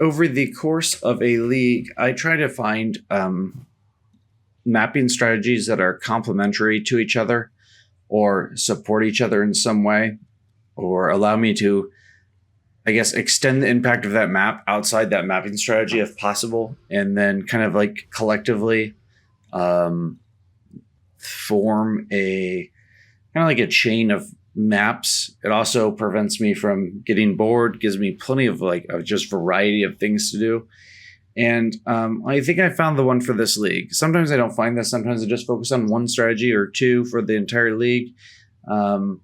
over the course of a league, I try to find mapping strategies that are complementary to each other or support each other in some way, or allow me to, I guess, extend the impact of that map outside that mapping strategy if possible, and then kind of like collectively form a kind of like a chain of maps. It also prevents me from getting bored, gives me plenty of just variety of things to do. And I think I found the one for this league. Sometimes I don't find this. Sometimes I just focus on one strategy or two for the entire league. In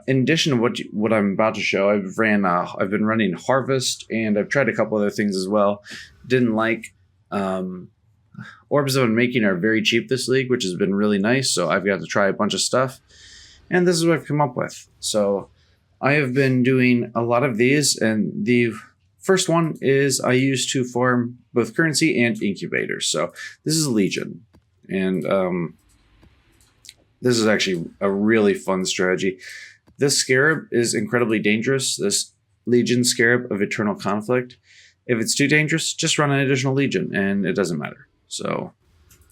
addition to what I'm about to show, I've been running Harvest, and I've tried a couple other things as well. Didn't like orbs of unmaking are very cheap this league, which has been really nice. So I've got to try a bunch of stuff, and this is what I've come up with. So I have been doing a lot of these, and the first one is I use to farm both currency and incubators. So this is Legion, and this is actually a really fun strategy. This Scarab is incredibly dangerous, this Legion Scarab of Eternal Conflict. If it's too dangerous, just run an additional Legion, and it doesn't matter. So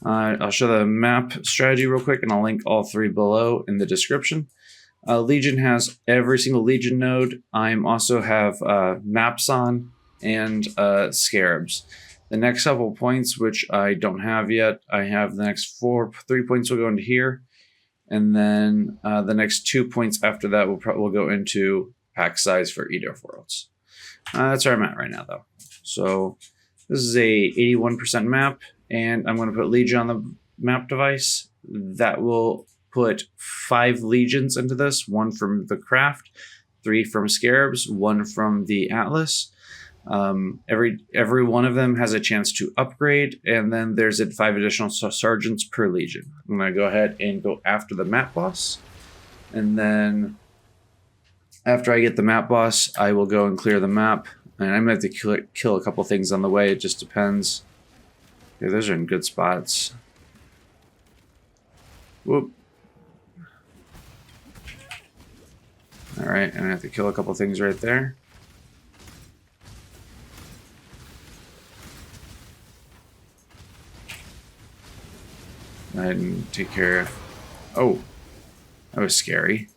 I'll show the map strategy real quick, and I'll link all three below in the description. Legion has every single Legion node. I also have maps on and Scarabs. The next couple points, which I don't have yet, I have the next 3 points will go into here. And then the next 2 points after that will go into pack size for Eater of Worlds. That's where I'm at right now, though. So this is a 81% map, and I'm going to put Legion on the map device. That will put 5 Legions into this, 1 from the craft, 3 from Scarabs, 1 from the Atlas. Every one of them has a chance to upgrade, and then there's 5 additional sergeants per Legion. I'm going to go ahead and go after the map boss, and then after I get the map boss, I will go and clear the map, and I'm going to have to kill a couple things on the way. It just depends. Okay, those are in good spots. Whoop. Alright, and I have to kill a couple things right there. Go ahead and take care of... Oh, that was scary.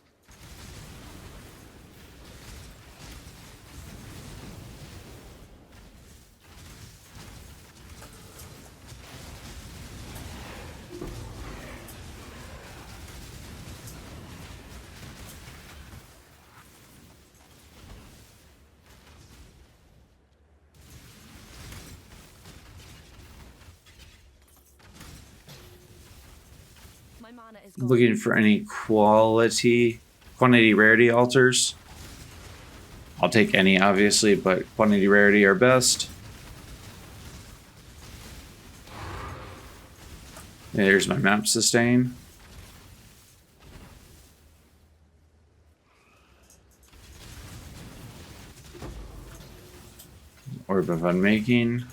Looking for any quantity rarity altars. I'll take any, obviously, but quantity rarity are best. There's my map sustain. Orb of unmaking.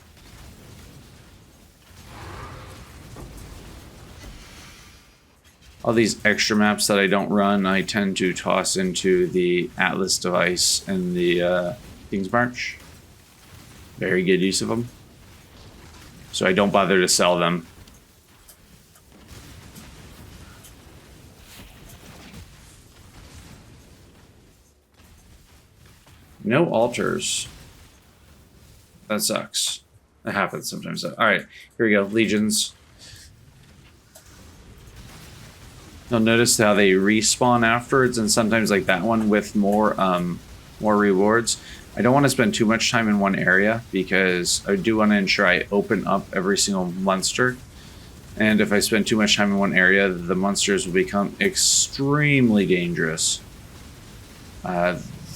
All these extra maps that I don't run, I tend to toss into the Atlas device and the King's March. Very good use of them. So I don't bother to sell them. No altars. That sucks. That happens sometimes. Alright, here we go. Legions. You'll notice how they respawn afterwards, and sometimes like that one with more rewards. I don't want to spend too much time in one area because I do want to ensure I open up every single monster. And if I spend too much time in one area, the monsters will become extremely dangerous.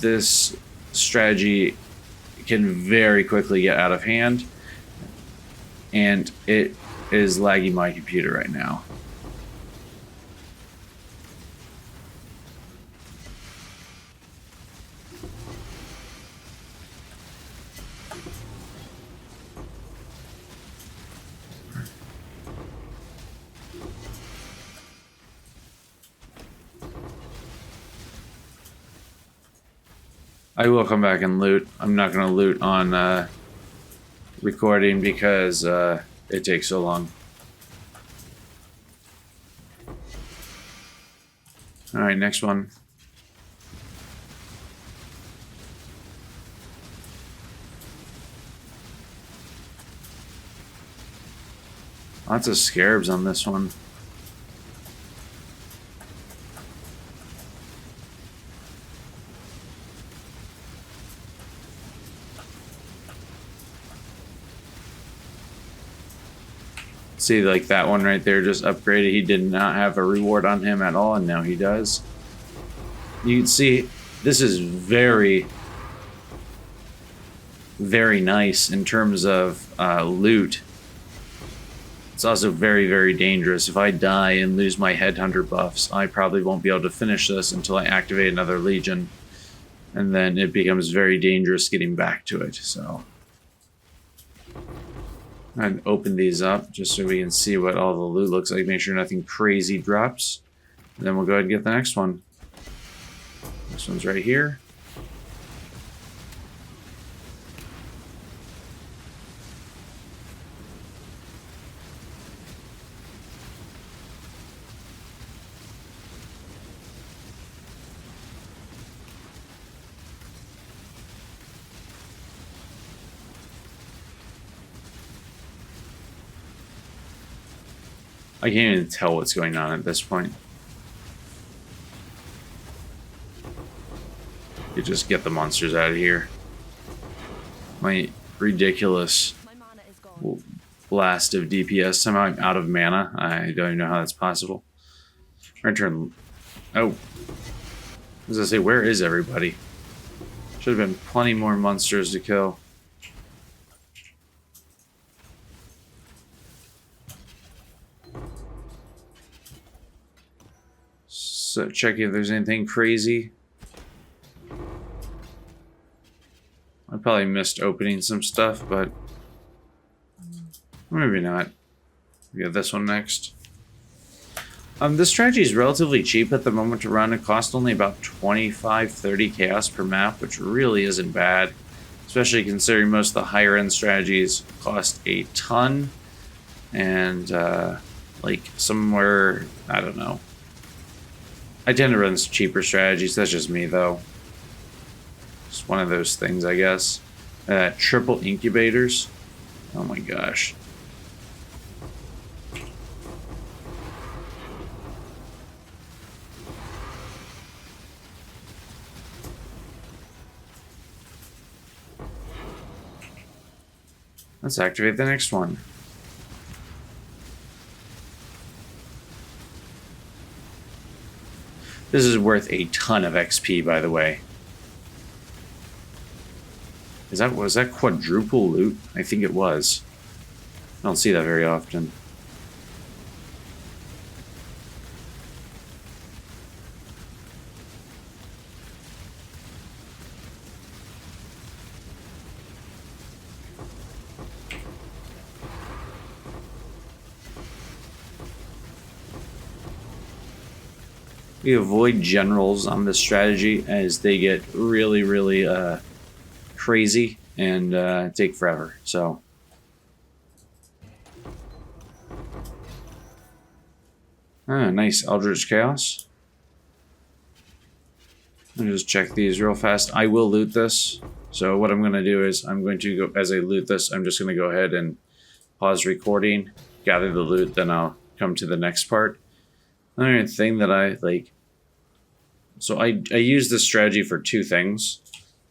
This strategy can very quickly get out of hand, and it is lagging my computer right now. I will come back and loot. I'm not going to loot on recording because it takes so long. Alright, next one. Lots of scarabs on this one. See, like that one right there just upgraded. He did not have a reward on him at all, and now he does. You can see this is very, very nice in terms of loot. It's also very, very dangerous. If I die and lose my headhunter buffs, I probably won't be able to finish this until I activate another Legion. And then it becomes very dangerous getting back to it, so... I'd open these up just so we can see what all the loot looks like. Make sure nothing crazy drops. And then we'll go ahead and get the next one. This one's right here. I can't even tell what's going on at this point. You just get the monsters out of here. My ridiculous blast of DPS. Somehow I'm out of mana. I don't even know how that's possible. Return. Oh. As I say, where is everybody? Should have been plenty more monsters to kill. So checking if there's anything crazy. I probably missed opening some stuff, but maybe not. We got this one next. This strategy is relatively cheap at the moment to run. It costs only about 25-30 chaos per map, which really isn't bad, especially considering most of the higher end strategies cost a ton, and like somewhere, I don't know. I tend to run some cheaper strategies. That's just me, though. Just one of those things, I guess. Triple incubators. Oh my gosh. Let's activate the next one. This is worth a ton of XP, by the way. Was that quadruple loot? I think it was. I don't see that very often. We avoid generals on this strategy as they get really, really crazy and take forever. So, nice Eldritch Chaos. Let me just check these real fast. I will loot this. So what I'm going to do is I'm going to go, as I loot this, I'm just going to go ahead and pause recording, gather the loot, then I'll come to the next part. Another thing that I like, so I use this strategy for two things.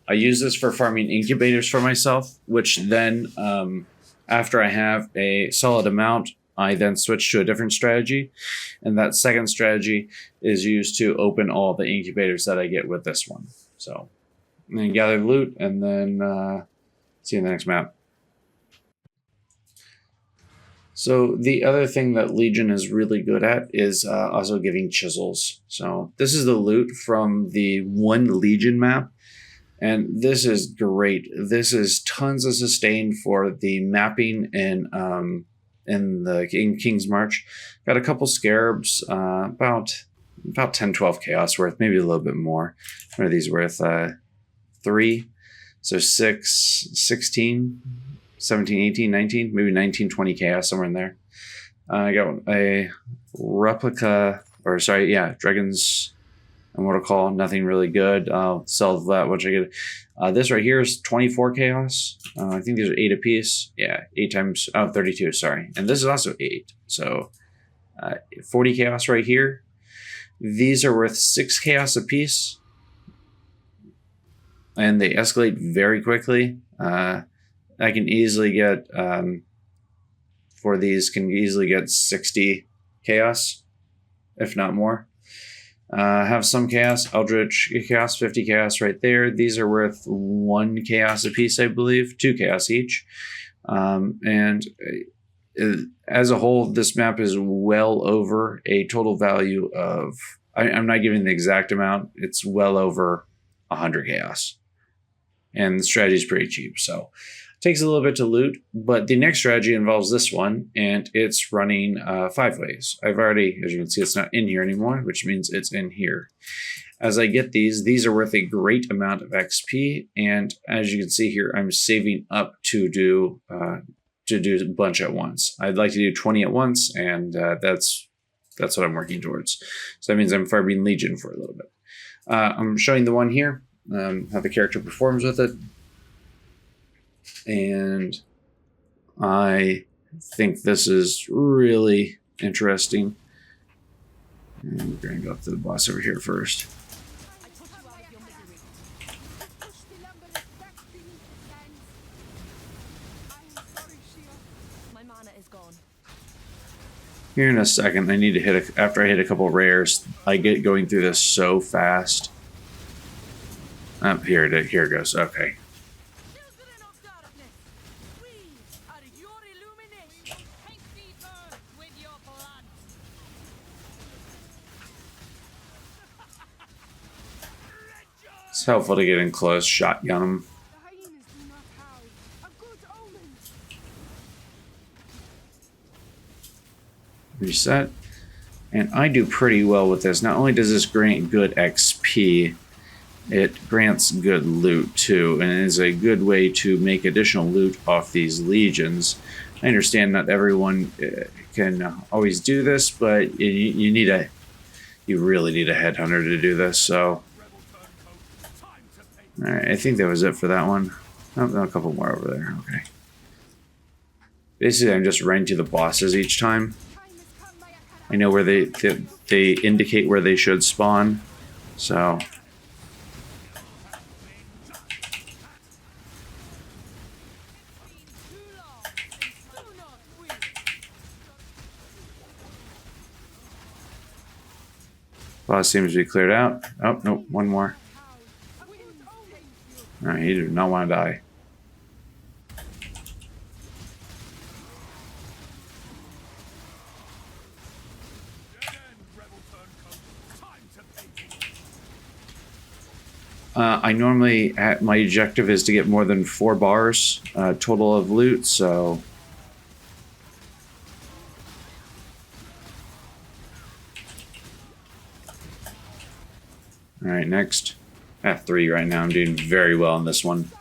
I use this for farming incubators for myself, which then, after I have a solid amount, I then switch to a different strategy. And that second strategy is used to open all the incubators that I get with this one. So, and then gather loot, and then see you in the next map. So the other thing that Legion is really good at is also giving chisels. So this is the loot from the one Legion map. And this is great. This is tons of sustain for the mapping in King's March. Got a couple scarabs, about 10-12 chaos worth, maybe a little bit more. What are these worth? 3. So 6, 16. 17, 18, 19, maybe 19, 20 chaos, somewhere in there. I got a replica, or sorry, yeah, Dragon's Immortal Call, nothing really good. I'll sell that once I get it. This right here is 24 chaos. I think these are 8 apiece. Yeah, 8 times, 32, sorry. And this is also 8. So 40 chaos right here. These are worth 6 chaos apiece. And they escalate very quickly. I can easily get, for these, can easily get 60 chaos, if not more. Have some chaos, Eldritch chaos, 50 chaos right there. These are worth 1 chaos apiece, I believe, 2 chaos each. And as a whole, this map is well over a total value of, I'm not giving the exact amount, it's well over 100 chaos. And the strategy is pretty cheap, so it takes a little bit to loot, but the next strategy involves this one, and it's running 5 ways. I've already, as you can see, it's not in here anymore, which means it's in here. As I get these are worth a great amount of XP, and as you can see here, I'm saving up to do a bunch at once. I'd like to do 20 at once, and that's what I'm working towards. So that means I'm farming Legion for a little bit. I'm showing the one here. How the character performs with it, and I think this is really interesting. And we're going to go up to the boss over here first. Here in a second, I need to hit after I hit a couple rares. I get going through this so fast. Here it goes. Okay. It's helpful to get in close, shotgun them. Reset. And I do pretty well with this. Not only does this grant good XP, it grants good loot too, and it is a good way to make additional loot off these legions. I understand not everyone can always do this, but you really need a headhunter to do this. So, all right, I think that was it for that one. Oh, no, a couple more over there. Okay. Basically, I'm just running to the bosses each time. I know where they indicate where they should spawn, so. Boss seems to be cleared out. Oh, nope, one more. Alright, he did not want to die. I normally, my objective is to get more than 4 bars total of loot, so. Alright, next. At 3 right now. I'm doing very well on this one.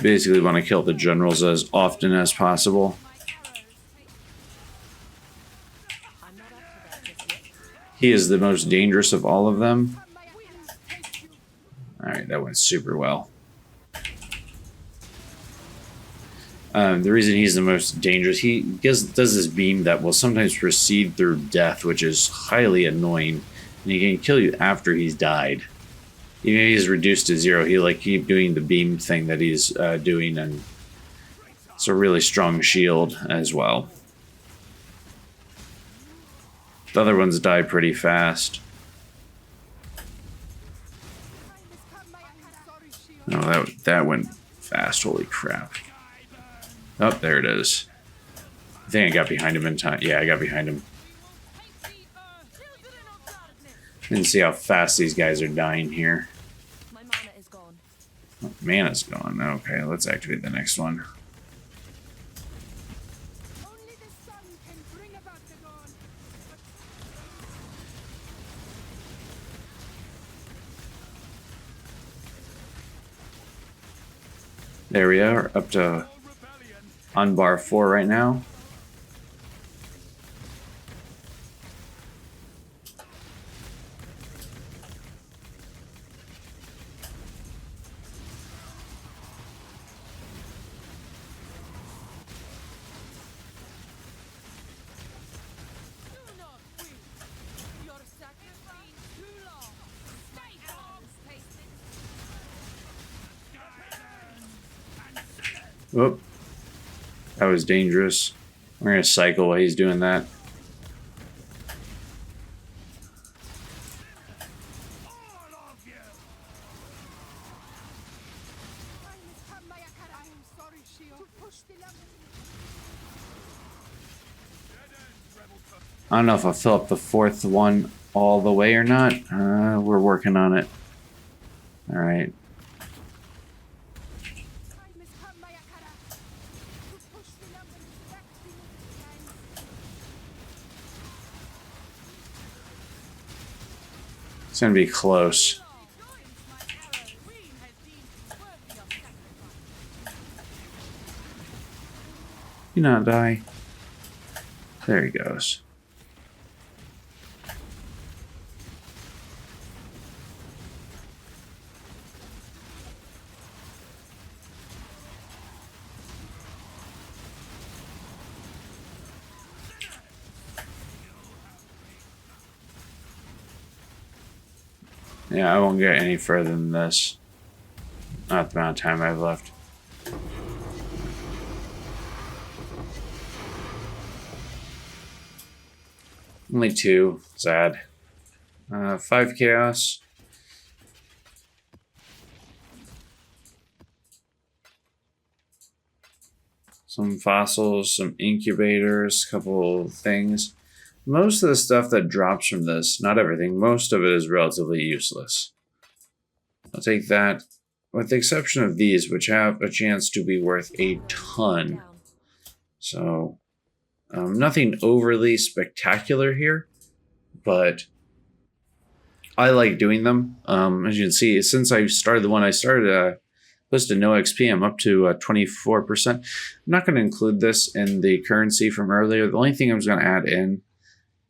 Basically want to kill the generals as often as possible. He is the most dangerous of all of them. Alright, that went super well. The reason he's the most dangerous, he does this beam that will sometimes proceed through death, which is highly annoying, and he can kill you after he's died. Even if he's reduced to 0, he'll keep doing the beam thing that he's doing, and it's a really strong shield as well. The other ones die pretty fast. Oh, that went fast. Holy crap. Oh, there it is. I think I got behind him in time. Yeah, I got behind him. Didn't see how fast these guys are dying here. My mana is gone. Oh, mana's gone. Okay, let's activate the next one. There we are, up to on bar 4 right now. Do not weep. Your sacrifice too long. My arms taste it. Whoop. That was dangerous. We're going to cycle while he's doing that. I don't know if I'll fill up the 4th one all the way or not. We're working on it. All right. It's going to be close. You not die. There he goes. Yeah, I won't get any further than this. Not the amount of time I've left. Only 2. Sad. 5 chaos. Some fossils, some incubators, a couple things. Most of the stuff that drops from this, not everything, most of it is relatively useless. I'll take that, with the exception of these, which have a chance to be worth a ton. So, nothing overly spectacular here, but I like doing them. As you can see, since I started the one I started, close to no XP, I'm up to 24%. I'm not going to include this in the currency from earlier. The only thing I was going to add in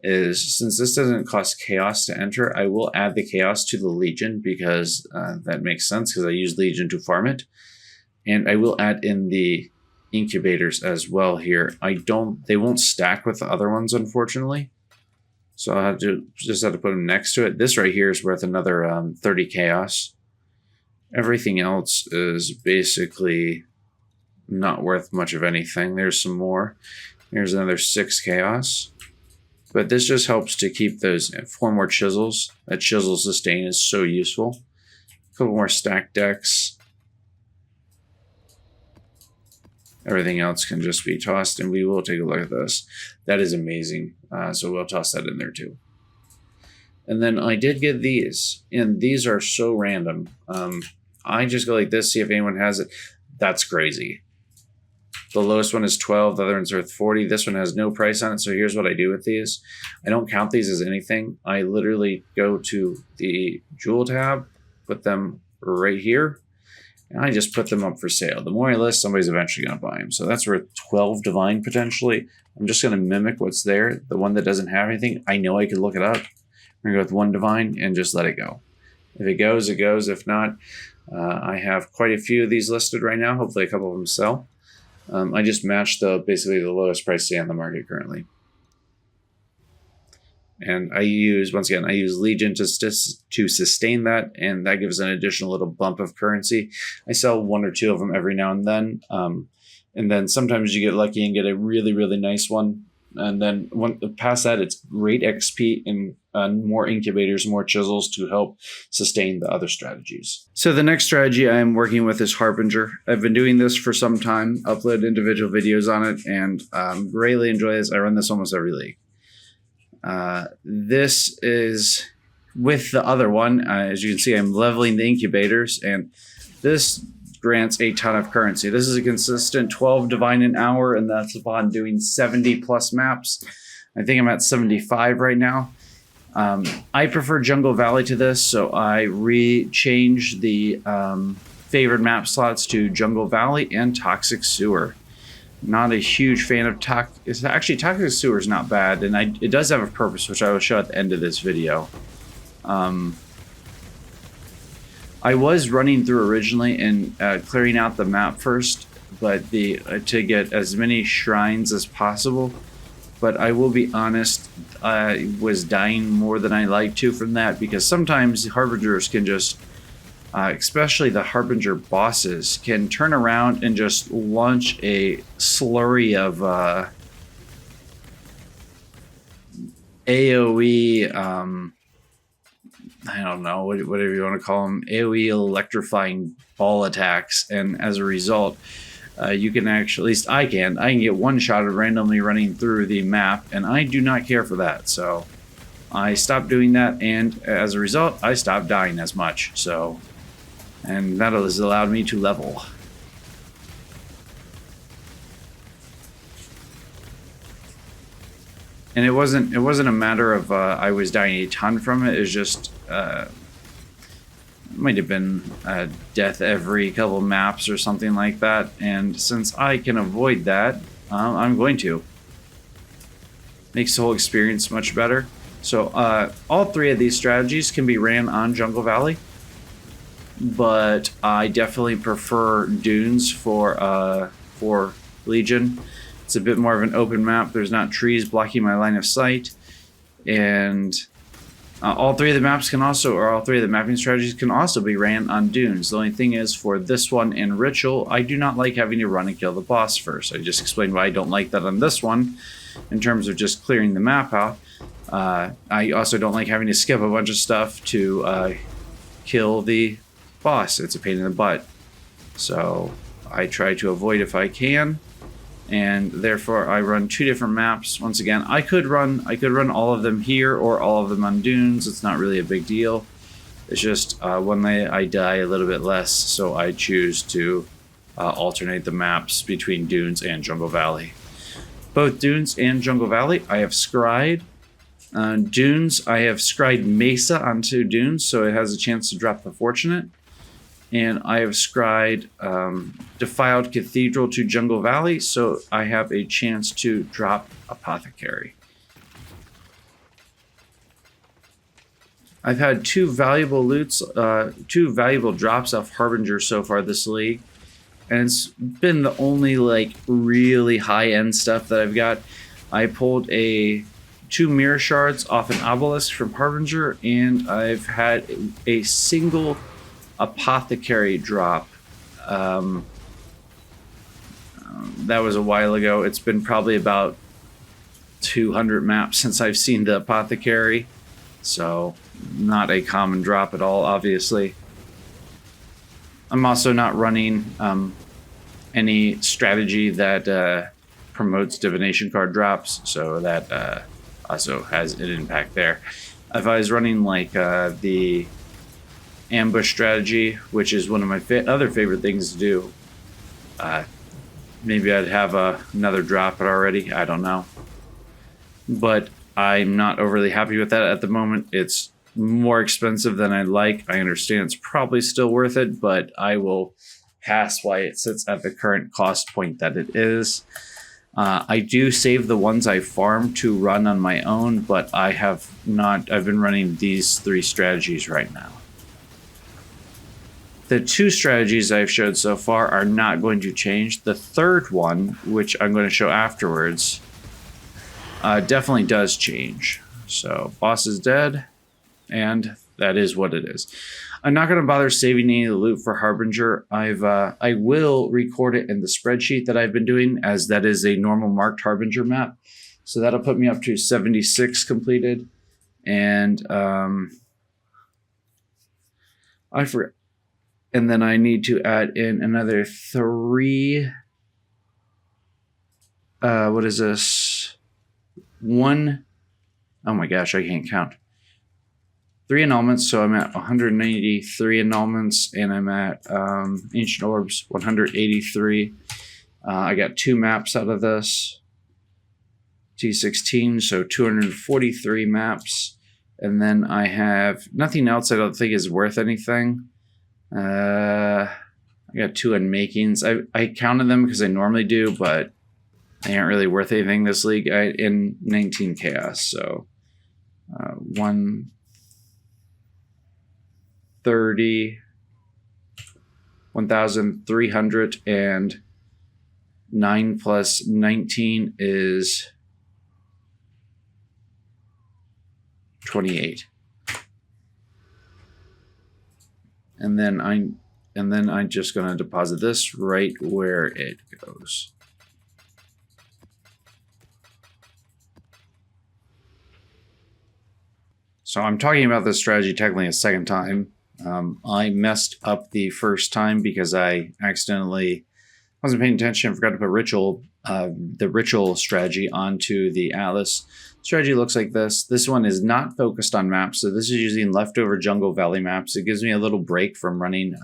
is, since this doesn't cost chaos to enter, I will add the chaos to the Legion because that makes sense because I use Legion to farm it. And I will add in the incubators as well here. They won't stack with the other ones, unfortunately. So I'll just have to put them next to it. This right here is worth another 30 chaos. Everything else is basically not worth much of anything. There's some more. Here's another 6 chaos. But this just helps to keep those 4 more chisels. That chisel sustain is so useful. A couple more stack decks. Everything else can just be tossed, and we will take a look at this. That is amazing. So we'll toss that in there too. And then I did get these, and these are so random. I just go like this, see if anyone has it. That's crazy. The lowest one is 12, the other ones are 40. This one has no price on it, so here's what I do with these. I don't count these as anything. I literally go to the Jewel tab, put them right here, and I just put them up for sale. The more I list, somebody's eventually going to buy them. So that's worth 12 divine potentially. I'm just going to mimic what's there. The one that doesn't have anything, I know I could look it up. We're going to go with 1 divine and just let it go. If it goes, it goes. If not, I have quite a few of these listed right now. Hopefully a couple of them sell. I just matched basically the lowest price on the market currently. And I use Legion to sustain that, and that gives an additional little bump of currency. I sell 1 or 2 of them every now and then sometimes you get lucky and get a really, really nice one. And then past that, it's great XP and more incubators, more chisels to help sustain the other strategies. So the next strategy I'm working with is Harbinger. I've been doing this for some time, upload individual videos on it, and greatly enjoy this. I run this almost every league. This is with the other one. As you can see, I'm leveling the incubators, and this grants a ton of currency. This is a consistent 12 divine an hour, and that's upon doing 70 plus maps. I think I'm at 75 right now. I prefer Jungle Valley to this, so I changed the favored map slots to Jungle Valley and Toxic Sewer. Not a huge fan of Actually, Toxic Sewer is not bad, and it does have a purpose, which I will show at the end of this video. I was running through originally and clearing out the map first, but to get as many shrines as possible. But I will be honest, I was dying more than I like to from that, because sometimes Harbingers can just, especially the Harbinger bosses, can turn around and just launch a slurry of AoE, I don't know, whatever you want to call them, AoE electrifying ball attacks, and as a result, you can actually, at least I can get one shot of randomly running through the map, and I do not care for that. So I stopped doing that, and as a result, I stopped dying as much. So, and that has allowed me to level. And it wasn't a matter of I was dying a ton from it. It's just might have been death every couple maps or something like that, and since I can avoid that, I'm going to. Makes the whole experience much better. So all three of these strategies can be ran on Jungle Valley, but I definitely prefer Dunes for Legion. It's a bit more of an open map. There's not trees blocking my line of sight, and all three of the maps can also, or all three of the mapping strategies can also be ran on Dunes. The only thing is, for this one and Ritual, I do not like having to run and kill the boss first. I just explained why I don't like that on this one, in terms of just clearing the map out. I also don't like having to skip a bunch of stuff to kill the boss. It's a pain in the butt. So I try to avoid if I can, and therefore I run two different maps. Once again, I could run all of them here or all of them on Dunes. It's not really a big deal. It's just when I die a little bit less, so I choose to alternate the maps between Dunes and Jungle Valley. Both Dunes and Jungle Valley I have scryed. Dunes, I have scryed Mesa onto Dunes, so it has a chance to drop the Fortunate. And I have scryed Defiled Cathedral to Jungle Valley, so I have a chance to drop Apothecary. I've had two valuable drops off Harbinger so far this league, and it's been the only like really high-end stuff that I've got. I pulled two mirror shards off an Obelisk from Harbinger, and I've had a single Apothecary drop. That was a while ago. It's been probably about 200 maps since I've seen the Apothecary, so not a common drop at all, obviously. I'm also not running any strategy that promotes divination card drops, so that also has an impact there. If I was running like the ambush strategy, which is one of my other favorite things to do, maybe I'd have another drop it already. I don't know, but I'm not overly happy with that at the moment. It's more expensive than I'd like. I understand it's probably still worth it, but I will pass why it sits at the current cost point that it is. I do save the ones I farm to run on my own, but I have not. I've been running these three strategies right now. The two strategies I've showed so far are not going to change. The third one, which I'm going to show afterwards, definitely does change. So, boss is dead, and that is what it is. I'm not going to bother saving any of the loot for Harbinger. I will record it in the spreadsheet that I've been doing, as that is a normal marked Harbinger map. So that'll put me up to 76 completed. And I forgot. And then I need to add in another 3. What is this? 1. Oh my gosh, I can't count. 3 annulments, so I'm at 193 annulments, and I'm at Ancient Orbs 183. I got 2 maps out of this. T16, so 243 maps. And then I have nothing else I don't think is worth anything. I got 2 unmakings. I counted them because I normally do, but they aren't really worth anything this league. In 19 chaos, so 130, 1,309 plus 19 is 28. And then I'm just gonna deposit this right where it goes. So I'm talking about this strategy technically a second time. I messed up the first time because I accidentally wasn't paying attention. I forgot to put the ritual strategy onto the Atlas. Strategy looks like this. This one is not focused on maps, so this is using leftover jungle valley maps. It gives me a little break from running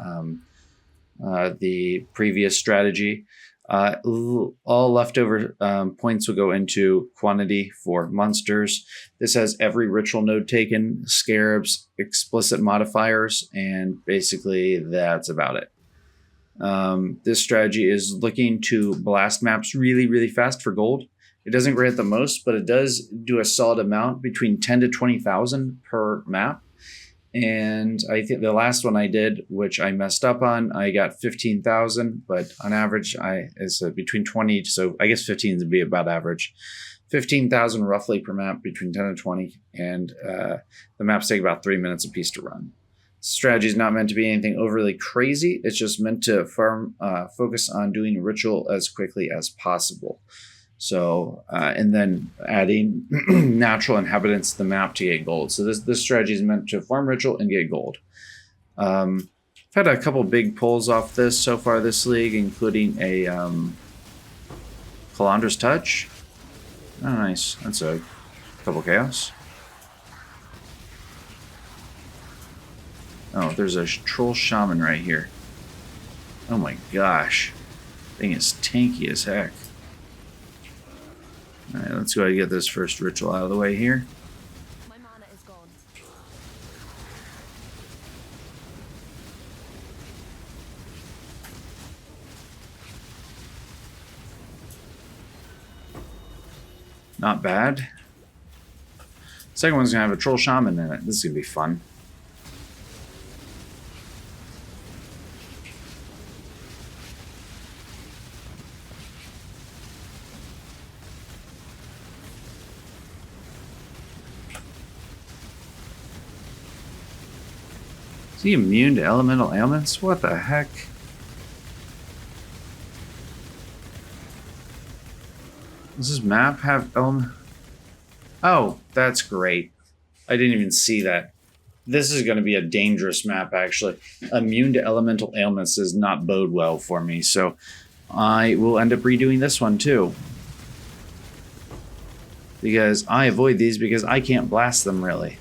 the previous strategy. All leftover points will go into quantity for monsters. This has every ritual node taken, scarabs, explicit modifiers, and basically that's about it. This strategy is looking to blast maps really, really fast for gold. It doesn't grant the most, but it does do a solid amount, between 10 to 20,000 per map. And I think the last one I did, which I messed up on, I got 15,000, but on average, it's between 20, so I guess 15 would be about average. 15,000 roughly per map, between 10 and 20, and the maps take about 3 minutes a piece to run. Strategy is not meant to be anything overly crazy. It's just meant to focus on doing ritual as quickly as possible. So, and then adding natural inhabitants to the map to get gold. So this strategy is meant to farm ritual and get gold. I've had a couple big pulls off this so far this league, including a Calandra's Touch. Oh, nice. That's a couple chaos. Oh, there's a troll shaman right here. Oh my gosh. Thing is tanky as heck. Alright, let's go ahead and get this first ritual out of the way here. My mana is gone. Not bad. Second one's gonna have a troll shaman in it. This is gonna be fun. Is he immune to elemental ailments? What the heck? Does this map have element? Oh, that's great. I didn't even see that. This is going to be a dangerous map, actually. Immune to elemental ailments does not bode well for me, so I will end up redoing this one too. Because I avoid these because I can't blast them really.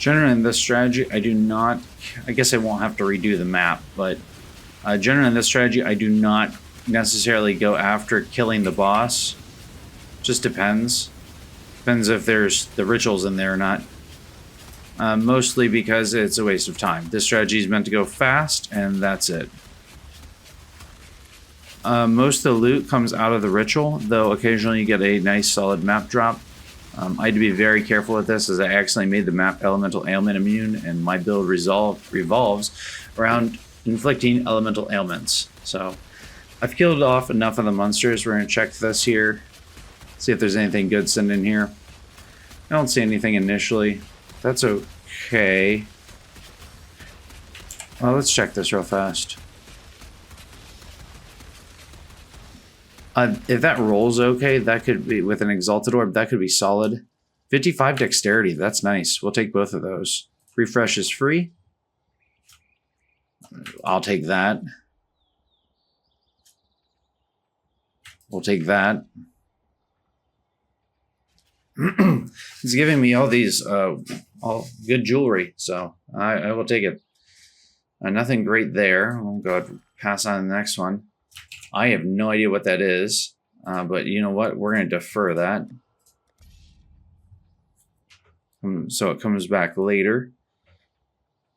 Generally in this strategy, I do not, I guess I won't have to redo the map, but generally in this strategy, I do not necessarily go after killing the boss. Just depends. Depends if there's the rituals in there or not. Mostly because it's a waste of time. This strategy is meant to go fast, and that's it. Most of the loot comes out of the ritual, though occasionally you get a nice solid map drop. I had to be very careful with this as I accidentally made the map elemental ailment immune, and my build revolves around inflicting elemental ailments. So I've killed off enough of the monsters. We're going to check this here, see if there's anything good sent in here. I don't see anything initially. That's okay. Well, let's check this real fast. If that rolls okay, that could be, with an Exalted Orb, that could be solid. 55 Dexterity, that's nice. We'll take both of those. Refresh is free. I'll take that. We'll take that. He's giving me all these all good jewelry, so I will take it. Nothing great there. We'll go ahead and pass on to the next one. I have no idea what that is, but you know what? We're going to defer that. So it comes back later.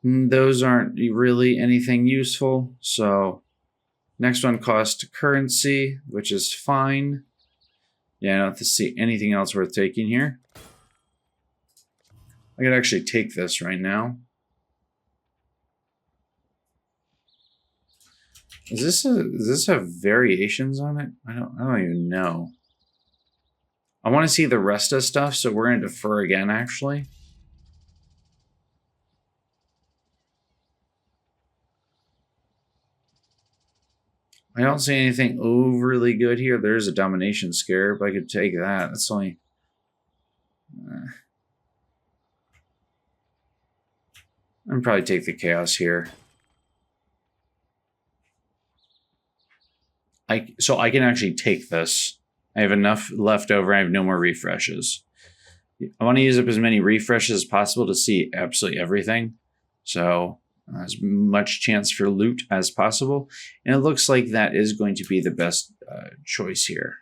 Those aren't really anything useful, so next one costs currency, which is fine. Yeah, I don't have to see anything else worth taking here. I could actually take this right now. Does this have variations on it? I don't even know. I want to see the rest of stuff, so we're going to defer again, actually. I don't see anything overly good here. There's a Domination Scarab. I could take that. That's only... I'd probably take the Chaos here. So I can actually take this. I have enough left over. I have no more refreshes. I want to use up as many refreshes as possible to see absolutely everything. So as much chance for loot as possible. And it looks like that is going to be the best choice here.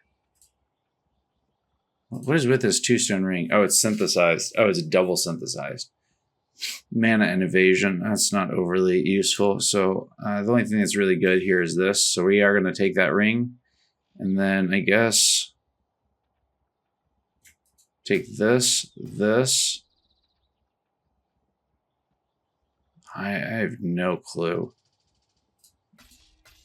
What is with this 2-stone ring? Oh, it's synthesized. Oh, it's double synthesized. Mana and evasion. That's not overly useful. So the only thing that's really good here is this. So we are going to take that ring. And then I guess take this. I have no clue.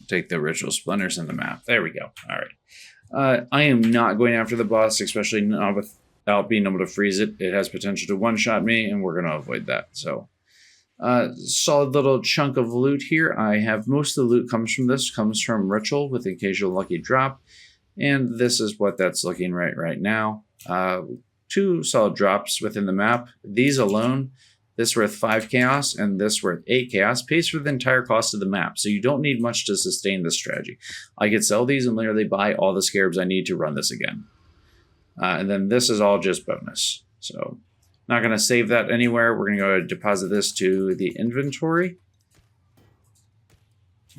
Take the Ritual Splendors in the map. There we go. All right. I am not going after the boss, especially not without being able to freeze it. It has potential to one-shot me, and we're going to avoid that. So, solid little chunk of loot here. I have most of the loot comes from Ritual with the occasional lucky drop, and this is what that's looking right now. 2 solid drops within the map. These alone, this worth 5 chaos and this worth 8 chaos, pays for the entire cost of the map. So you don't need much to sustain this strategy. I could sell these and literally buy all the scarabs I need to run this again. And then this is all just bonus. So not going to save that anywhere. We're going to go deposit this to the inventory.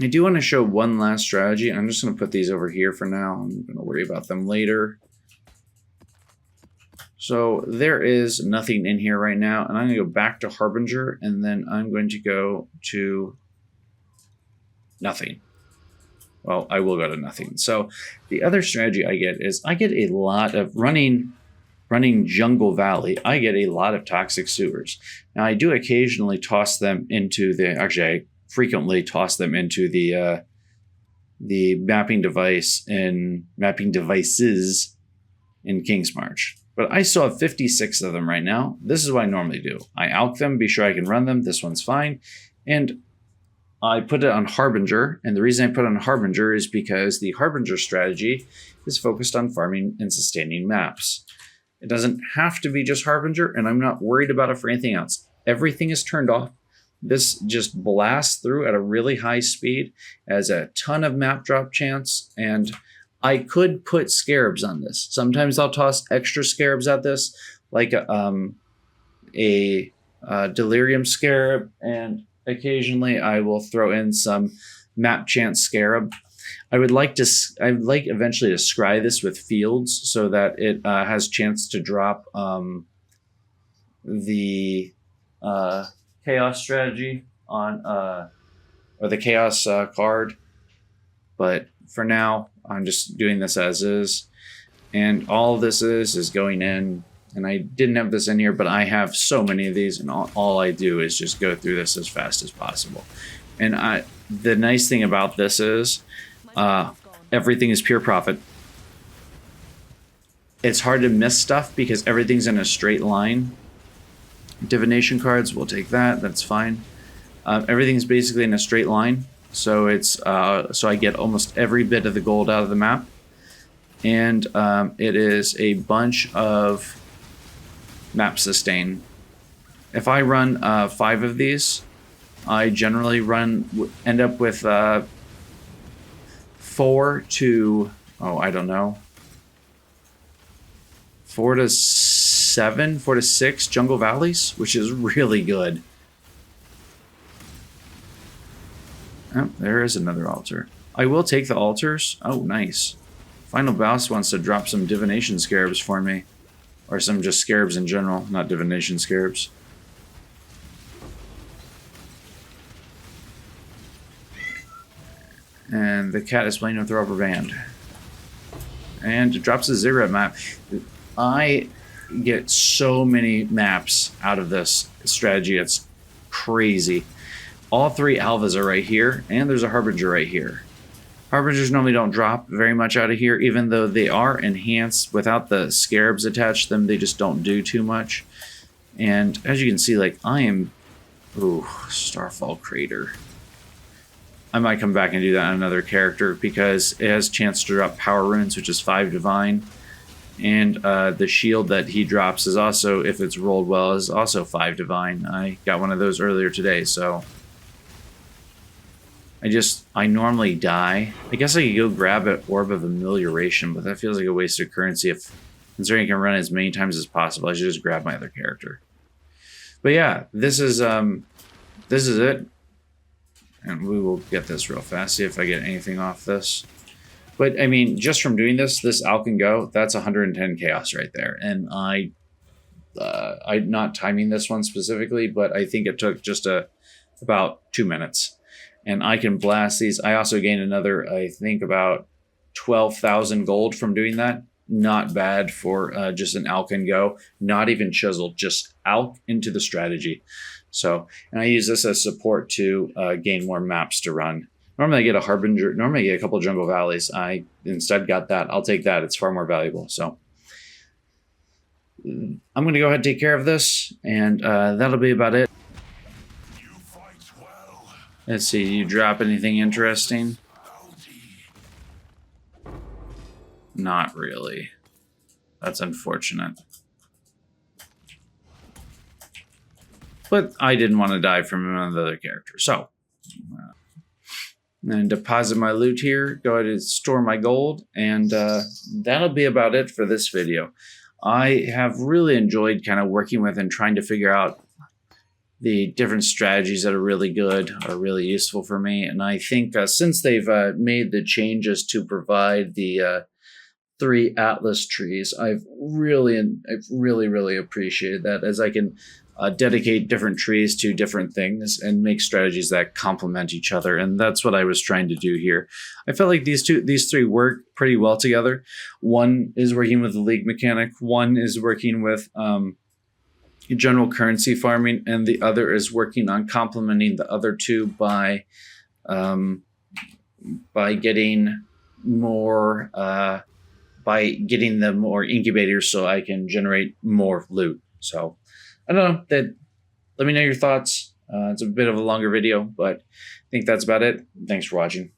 I do want to show one last strategy. I'm just going to put these over here for now. I'm going to worry about them later. So there is nothing in here right now, and I'm going to go back to Harbinger, and then I'm going to go to nothing. Well, I will go to nothing. So the other strategy I get is I get a lot of running Jungle Valley. I get a lot of toxic sewers. Now I do occasionally toss them into the, actually I frequently toss them into the mapping devices in King's March. But I still have 56 of them right now. This is what I normally do. I alch them, be sure I can run them. This one's fine. And I put it on Harbinger. And the reason I put it on Harbinger is because the Harbinger strategy is focused on farming and sustaining maps. It doesn't have to be just Harbinger, and I'm not worried about it for anything else. Everything is turned off. This just blasts through at a really high speed, has a ton of map drop chance, and I could put scarabs on this. Sometimes I'll toss extra scarabs at this, like a Delirium Scarab, and occasionally I will throw in some Map Chance Scarab. I'd like eventually to scry this with fields so that it has chance to drop the Chaos strategy on or the Chaos card. But for now, I'm just doing this as is. And all this is going in. And I didn't have this in here, but I have so many of these, and all I do is just go through this as fast as possible. And the nice thing about this is everything is pure profit. It's hard to miss stuff because everything's in a straight line. Divination cards, we'll take that. That's fine. Everything's basically in a straight line, so it's so I get almost every bit of the gold out of the map, and it is a bunch of map sustain. If I run 5 of these, I generally end up with 4 to 4 to 6 jungle valleys, which is really good. Oh, there is another altar. I will take the altars. Oh, nice. Final Boss wants to drop some Divination Scarabs for me. Or some just Scarabs in general, not Divination Scarabs. And the cat is playing with the rubber band. And it drops a ziggurat map. I get so many maps out of this strategy. It's crazy. All 3 alphas are right here, and there's a Harbinger right here. Harbingers normally don't drop very much out of here, even though they are enhanced without the Scarabs attached to them. They just don't do too much. And as you can see, like, I am... Ooh, Starfall Crater. I might come back and do that on another character because it has chance to drop Power Runes, which is 5 Divine. And the shield that he drops is also, if it's rolled well, is also 5 Divine. I got one of those earlier today, so... I normally die. I guess I could go grab an Orb of Amelioration, but that feels like a waste of currency. If considering I can run as many times as possible, I should just grab my other character. But yeah, this is it. And we will get this real fast, see if I get anything off this. But I mean, just from doing this Alchemy Go, that's 110 chaos right there. And I'm not timing this one specifically, but I think it took just about 2 minutes. And I can blast these. I also gained another, I think, about 12,000 gold from doing that. Not bad for just an Alchemy Go. Not even chiseled, just Alch into the strategy. So, and I use this as support to gain more maps to run. Normally I get a Harbinger, normally I get a couple of Jungle Valleys. I instead got that. I'll take that. It's far more valuable. So I'm going to go ahead and take care of this, and that'll be about it. Let's see, you drop anything interesting? Not really. That's unfortunate. But I didn't want to die from another character, so. And deposit my loot here, go ahead and store my gold, and that'll be about it for this video. I have really enjoyed kind of working with and trying to figure out the different strategies that are really good, are really useful for me. And I think since they've made the changes to provide the 3 Atlas trees, I've really appreciated that, as I can dedicate different trees to different things and make strategies that complement each other. And that's what I was trying to do here. I felt like these 3 work pretty well together. One is working with the League mechanic, one is working with general currency farming, and the other is working on complementing the other 2 by getting more by getting the more incubators so I can generate more loot. So I don't know, let me know your thoughts. It's a bit of a longer video, but I think that's about it. Thanks for watching.